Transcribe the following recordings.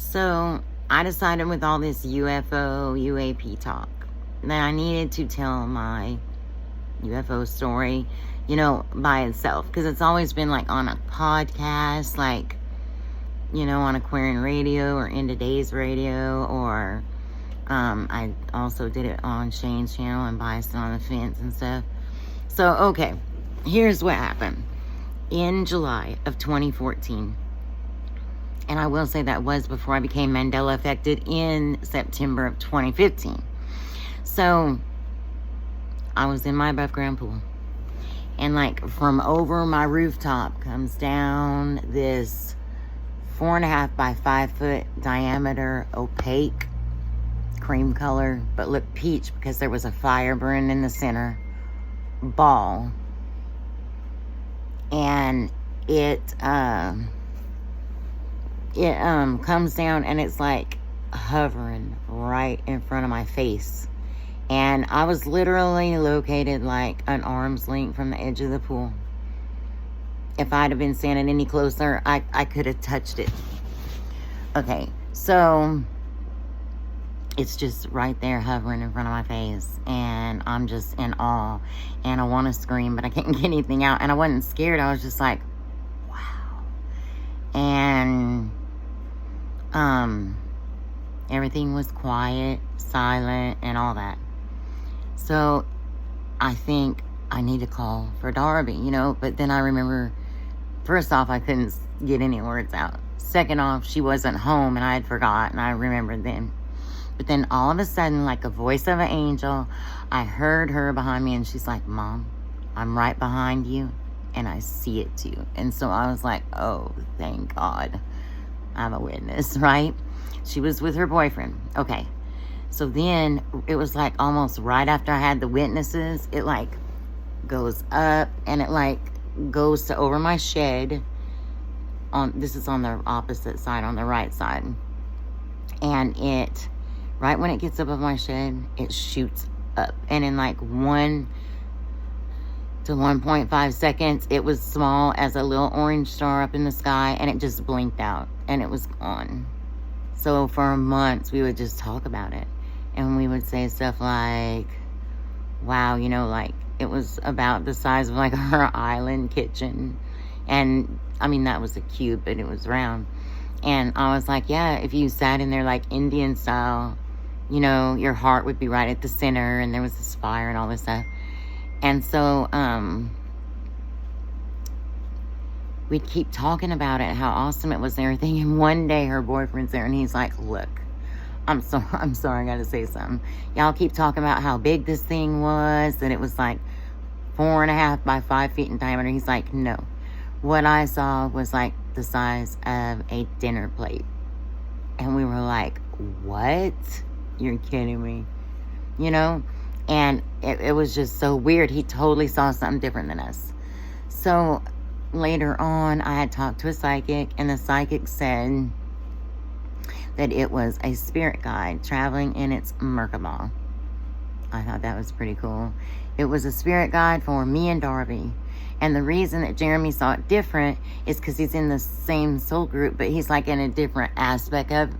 So I decided with all this UFO, UAP talk that I needed to tell my UFO story, by itself. Because it's always been like on a podcast, like, on Aquarian Radio or In Today's Radio, or I also did it on Shane's channel and Biased on the Fence and stuff. So, okay, here's what happened. In July of 2014, and I will say that was before I became Mandela affected in September of 2015. So, I was in my above ground pool. And like from over my rooftop comes down this 4.5 by 5 foot diameter opaque cream color, but looked peach because there was a fire burning in the center ball. And it comes down and it's like hovering right in front of my face. And I was literally located like an arm's length from the edge of the pool. If I'd have been standing any closer, I could have touched it. Okay, so it's just right there hovering in front of my face. And I'm just in awe. And I want to scream, but I can't get anything out. And I wasn't scared. I was just like, wow. And everything was quiet, silent, and all that. So I think I need to call for Darby, but then I remember, first off, I couldn't get any words out. Second off, she wasn't home and I had forgotten. I remembered then. But then all of a sudden, like a voice of an angel, I heard her behind me and she's like, Mom, I'm right behind you and I see it too. And so I was like, oh, thank God I'm a witness, right? She was with her boyfriend. Okay. So then it was like almost right after I had the witnesses, it like goes up and it like goes to over my shed. This is on the opposite side, on the right side. And it, right when it gets above my shed, it shoots up. And in like 1 to 1.5 seconds, it was small as a little orange star up in the sky, and it just blinked out and it was gone. So for months we would just talk about it. And we would say stuff like, wow, like it was about the size of like our island kitchen. And I mean, that was a cube, but it was round. And I was like, yeah, if you sat in there like Indian style, your heart would be right at the center and there was this fire and all this stuff. And so, we'd keep talking about it, how awesome it was and everything. And one day her boyfriend's there and he's like, look, I'm sorry, I gotta say something. Y'all keep talking about how big this thing was, that it was like 4.5 by 5 feet in diameter. He's like, no. What I saw was like the size of a dinner plate. And we were like, what? You're kidding me. And it was just so weird. He totally saw something different than us. So later on, I had talked to a psychic, and the psychic said that it was a spirit guide traveling in its Merkabah. I thought that was pretty cool. It was a spirit guide for me and Darby. And the reason that Jeremy saw it different is because he's in the same soul group, but he's like in a different aspect of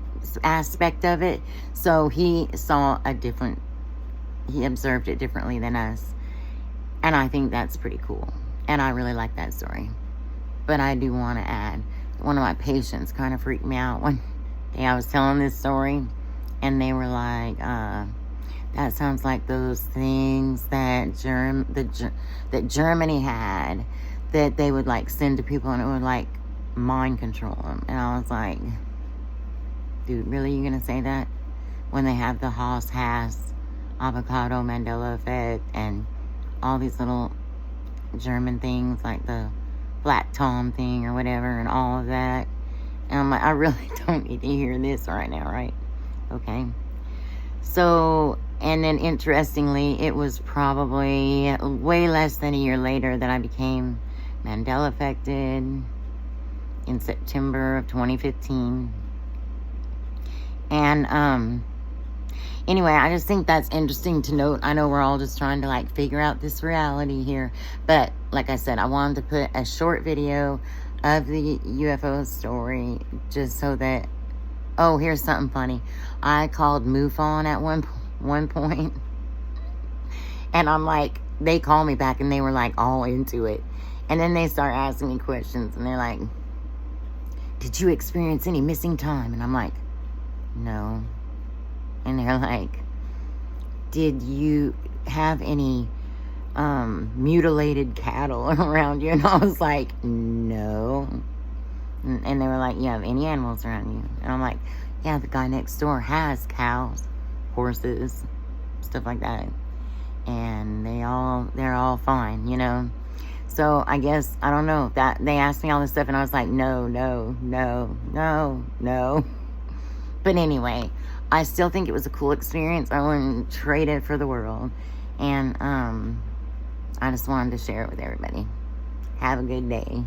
it. So he observed it differently than us. And I think that's pretty cool. And I really like that story. But I do want to add, one of my patients kind of freaked me out one day. I was telling this story, and they were like, that sounds like those things that Germany had, that they would like send to people and it would like mind control them. And I was like, dude, really, you gonna say that? When they have the Haas, avocado, Mandela effect, and all these little German things like the Flat Tom thing or whatever, and all of that. And I'm like, I really don't need to hear this right now, right? Okay. So, and then interestingly, it was probably way less than a year later that I became Mandela affected in September of 2015. And anyway, I just think that's interesting to note. I know we're all just trying to like figure out this reality here, but like I said, I wanted to put a short video of the UFO story just so that Oh, here's something funny. I called MUFON at one point, and I'm like, they called me back, and they were like all into it. And then they start asking me questions, and they're like, did you experience any missing time? And I'm like, no. And they're like, did you have any mutilated cattle around you? And I was like, no. And they were like, you have any animals around you? And I'm like, yeah, the guy next door has cows, horses, stuff like that. And they're all fine, you know. So I guess, I don't know, that they asked me all this stuff, and I was like, no. But anyway, I still think it was a cool experience. I wouldn't trade it for the world. And I just wanted to share it with everybody. Have a good day.